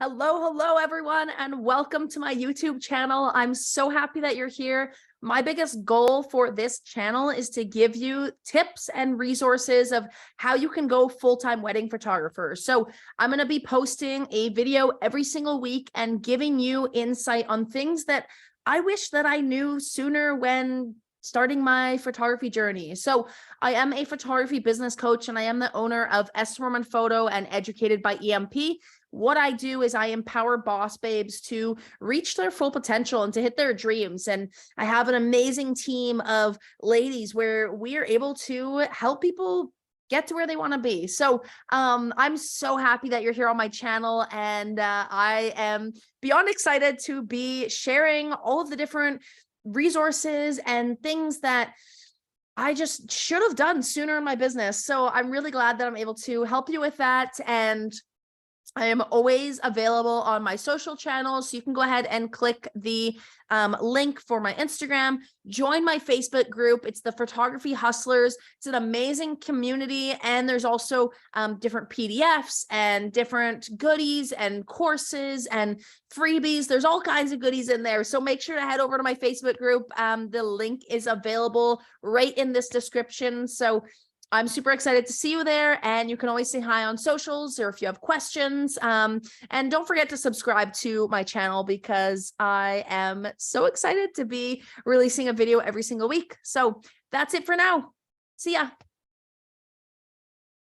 Hello, everyone, and welcome to my YouTube channel. I'm so happy that you're here. My biggest goal for this channel is to give you tips and resources of how you can go full-time wedding photographer. So I'm going to be posting a video every single week and giving you insight on things that I wish that I knew sooner when starting my photography journey. So I am a photography business coach and I am the owner of Esther Moerman Photo and Educated by EMP. What I do is I empower boss babes to reach their full potential and to hit their dreams. And I have an amazing team of ladies where we are able to help people get to where they want to be. So I'm so happy that you're here on my channel, and I am beyond excited to be sharing all of the different resources and things that I just should have done sooner in my business. So I'm really glad that I'm able to help you with that. And I am always available on my social channels. So you can go ahead and click the link for my Instagram, join my Facebook group. It's the Photography Hustlers. It's an amazing community. And there's also different PDFs and different goodies and courses and freebies. There's all kinds of goodies in there. So make sure to head over to my Facebook group. The link is available right in this description. So I'm super excited to see you there, and you can always say hi on socials or if you have questions. And don't forget to subscribe to my channel because I am so excited to be releasing a video every single week. So that's it for now. See ya.